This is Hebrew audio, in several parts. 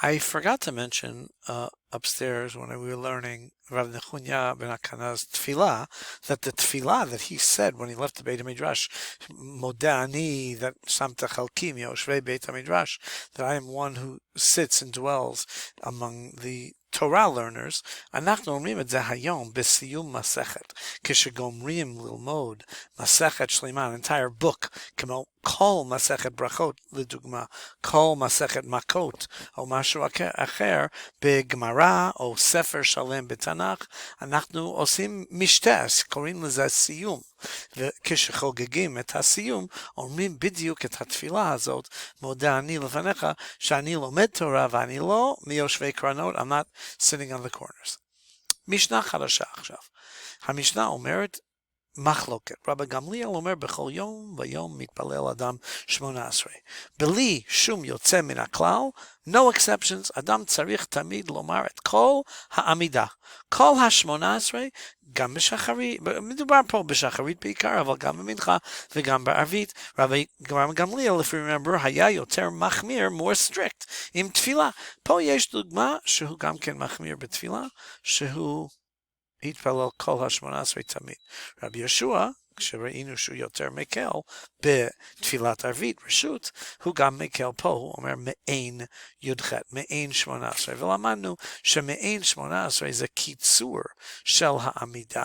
I forgot to mention upstairs when we were learning Rav Nechunya ben Akana's tefillah, that the tefillah that he said when he left the Beit HaMidrash, Modeh ani, that Samta Chalkim Yoshvei Beit HaMidrash, that I am one who sits and dwells among the Torah learners, אנחנו אומרים את זה היום בסיום מסכת, כשגומרים ללמוד מסכת שלמה, an entire book, כמו כל מסכת ברכות, לדוגמה, כל מסכת מכות, או משהו אחר, בגמרא או ספר שלם בתנ"ך, אנחנו עושים משתה, קוראים לזה סיום, וכשחוגגים את הסיום, אומרים בדיוק את התפילה הזאת, מודה אני לפניך, שאני לומד תורה ואני לא מיושבי קרנות, I'm not sitting on the corners. משנה חדשה עכשיו. המשנה אומרת, מחלוקת. רבי גמליאל אומר בכל יום ויום מתפלל אדם 18. בלי שום יוצא מן הכלל, no exceptions, אדם צריך תמיד לומר את כל העמידה. כל ה-18, גם בשחרית, מדובר פה בשחרית בעיקר, אבל גם במנחה וגם בערבית. רבי גמליאל, if you remember, היה יותר מחמיר, more strict, עם תפילה. פה יש דוגמה שהוא גם כן מחמיר בתפילה, שהוא התפלל כל ה-18 תמיד. רבי יהושע, כשראינו שהוא יותר מקל בתפילת ערבית, רשות, הוא גם מקל פה, הוא אומר מעין י"ח, מעין 18, ולמדנו שמעין 18 זה קיצור של העמידה,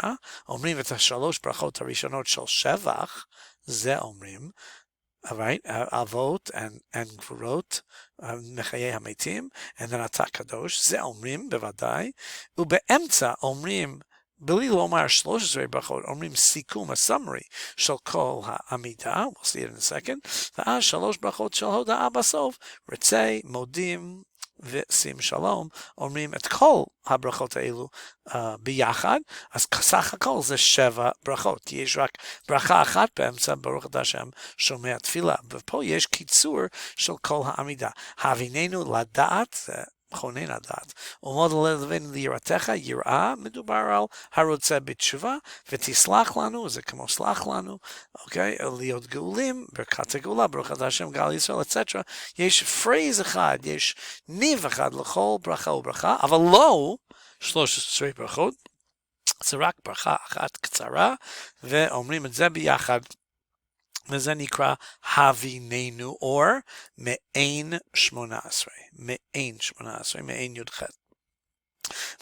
אומרים את השלוש ברכות הראשונות של שבח, זה אומרים, right, אבות and גבורות, מחיי המתים, and then אתה קדוש, זה אומרים בוודאי, ובאמצע אומרים, בלי לומר 13 ברכות, אומרים סיכום, הסמרי של כל העמידה, we'll see it in a second, ואז 3 ברכות של הודעה בסוף, רצי, מודים ושים שלום, אומרים את כל הברכות האלו ביחד, אז סך הכל זה 7 ברכות, כי יש רק ברכה אחת באמצע, ברוך אתה השם שומע תפילה, ופה יש קיצור של כל העמידה. הביננו לדעת, זה מכונן הדעת, ומוד לבנו ליראתך, יראה, מדובר על הרוצה בתשובה, ותסלח לנו, זה כמו סלח לנו, אוקיי, להיות גאולים, ברכת הגאולה, ברוך אתה השם גאל ישראל, etc. יש פרייז אחד, יש ניב אחד לכל ברכה וברכה, אבל לא 13 ברכות, זה רק ברכה אחת קצרה, ואומרים את זה ביחד, וזה נקרא הביננו, או מעין 18, מעין 18, מעין י"ח.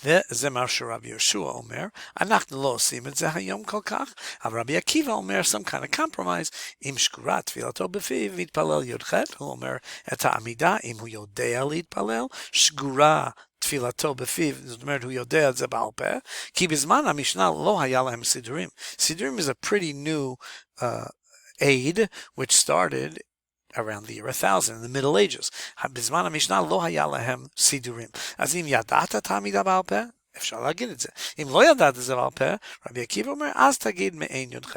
וזה מה שרבי יהושע אומר, אנחנו לא עושים את זה היום כל כך, אבל רבי עקיבא אומר, some kind of compromise, אם שקורה תפילתו בפיו, ויתפלל י"ח, הוא אומר את העמידה, אם הוא יודע להתפלל, שגורה תפילתו בפיו, זאת אומרת, הוא יודע את זה בעל פה, כי בזמן המשנה לא היה להם סידורים. סידורים is a pretty new aid, which started around the year 1000, in the Middle Ages. בזמן המשנה לא היה להם סידורים. אז אם ידעת את העמידה בעל פה, אפשר להגיד את זה. אם לא ידעת את זה בעל פה, רבי עקיבא אומר, אז תגיד מעין י"ח.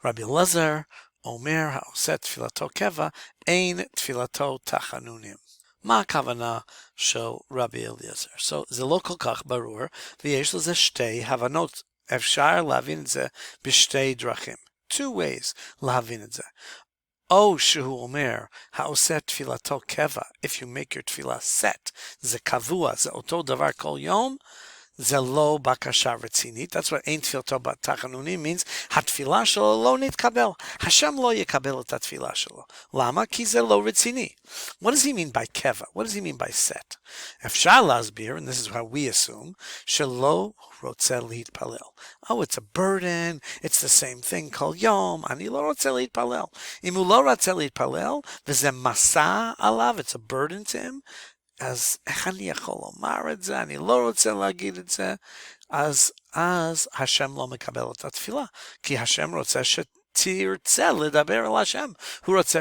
רבי אלעזר אומר, העושה תפילתו קבע, אין תפילתו תחנונים. מה הכוונה של רבי אליעזר? So, זה לא כל כך ברור, ויש לזה שתי הבנות. אפשר להבין את זה בשתי דרכים. Two ways להבין את זה. או שהוא אומר, העושה תפילתו קבע, if you make your תפילה set, זה קבוע, זה אותו דבר כל יום, זה לא בקשה רצינית. That's what אין תפילתו בתחנונים means, התפילה שלו לא נתקבל. השם לא יקבל את התפילה שלו. למה? כי זה לא רציני. What does he mean by קבע? What does he mean by set? אפשר להסביר, and this is how we assume, שלא רוצה להתפלל. Oh, it's a burden, it's the same thing כל יום, אני לא רוצה להתפלל. אם הוא לא רוצה להתפלל, וזה מסע עליו, it's a burden to him, אז איך אני יכול לומר את זה? אני לא רוצה להגיד את זה. אז השם לא מקבל את התפילה, כי השם רוצה שתרצה לדבר על השם. הוא רוצה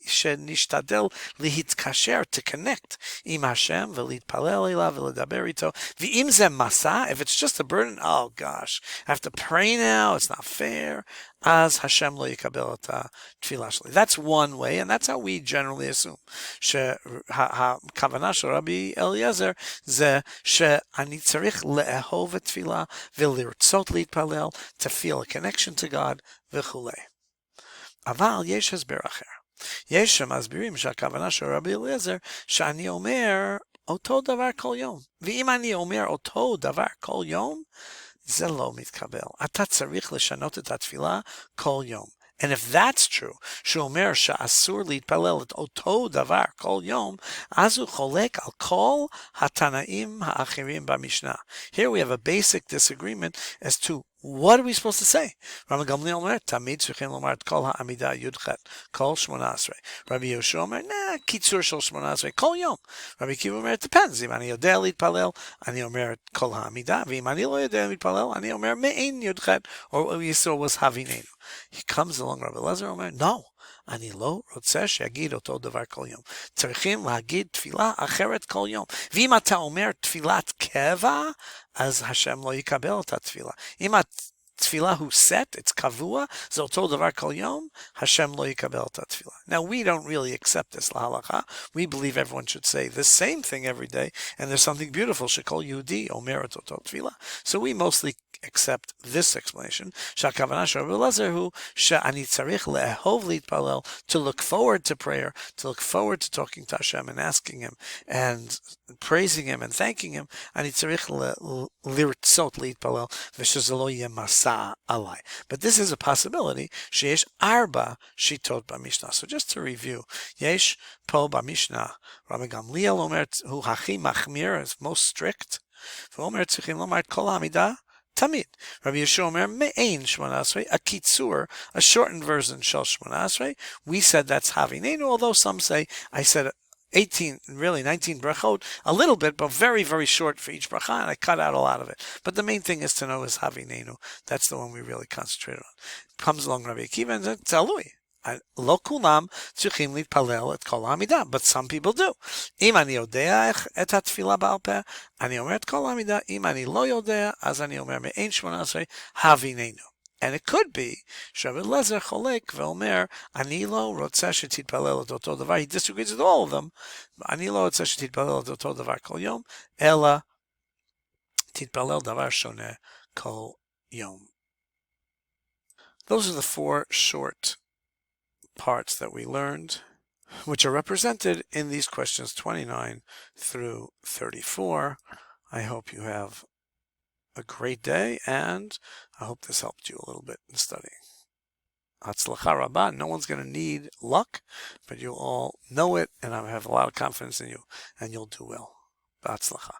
שנשתדל להתקשר, to connect עם השם ולהתפלל אליו ולדבר איתו. ואם זה מסע, if it's just a burden, oh gosh, I have to pray now, it's not fair, אז השם לא יקבל את התפילה שלי. That's one way, and that's how we generally assume. שהכוונה של רבי אליעזר זה שאני צריך לאהוב את תפילה ולרצות להתפלל, to feel a connection to God וכו'. אבל יש הסבר אחר. יש שמסבירים שהכוונה של רבי אליעזר שאני אומר אותו דבר כל יום. ואם אני אומר אותו דבר כל יום, זה לא מתקבל. אתה צריך לשנות את התפילה כל יום. And if that's true, שהוא אומר שאסור להתפלל את אותו דבר כל יום, אז הוא חולק על כל התנאים האחרים במשנה. Here we have a basic disagreement as to what are we supposed to say? רבי גמליאל אומר, תמיד צריכים לומר את כל העמידה י"ח, כל 18. רבי יהושע אומר, קיצור של 18, כל יום. רבי עקיבא אומר, it depends. אם אני יודע להתפלל, אני אומר את כל העמידה, ואם אני לא יודע להתפלל, אני אומר מעין י"ח, או יסור was הביננו. He comes along, רבי אליעזר אומר, no. אני לא רוצה שיגיד אותו דבר כל יום. צריכים להגיד תפילה אחרת כל יום. ואם אתה אומר תפילת קבע, אז השם לא יקבל את התפילה. אם התפילה הוא set, it's קבוע, זה אותו דבר כל יום, השם לא יקבל את התפילה. Now we don't really accept this להלכה. We believe everyone should say the same thing every day, and there's something beautiful שכל יהודי אומר את אותו תפילה. So we mostly accept this explanation, שהכוונה של רבי אליעזר הוא שאני צריך לאהוב להתפלל, to look forward to prayer, to look forward to talking to Hashem and asking him and praising him and thanking him, אני צריך לרצות להתפלל ושזה לא יהיה מסע עליי. But this is a possibility שיש 4 שיטות במשנה. So just to review, יש פה במשנה, רבי גמליאל אומר, הוא הכי מחמיר, is most strict, והוא אומר צריכים לומר את כל העמידה, תמיד. רבי יהושע אומר, מעין 18, a קיצור, a shortened version של 18. We said that's havיננו, although some say, I said 18, really 19 brachot, a little bit, but very, very short for each bracha, and I cut out a lot of it. But the main thing is to know is havיננו. That's the one we really concentrate on. Comes along Rabbi Akiva and says, תלוי. לא כולם צריכים להתפלל את כל העמידה, but some people do. אם אני יודע את התפילה בעל פה, אני אומר את כל העמידה. אם אני לא יודע, אז אני אומר מעין 18, הביננו. And it could be שרבי אליעזר חולק ואומר, אני לא רוצה שתתפלל את אותו דבר. He disagrees with all of them. אני לא רוצה שתתפלל את אותו דבר כל יום, אלא תתפלל דבר שונה כל יום. Those are the 4 short parts that we learned, which are represented in these questions 29 through 34. I hope you have a great day, and I hope this helped you a little bit in studying. Hatzlacha Rabbah. No one's going to need luck, but you all know it, and I have a lot of confidence in you, and you'll do well. Hatzlacha.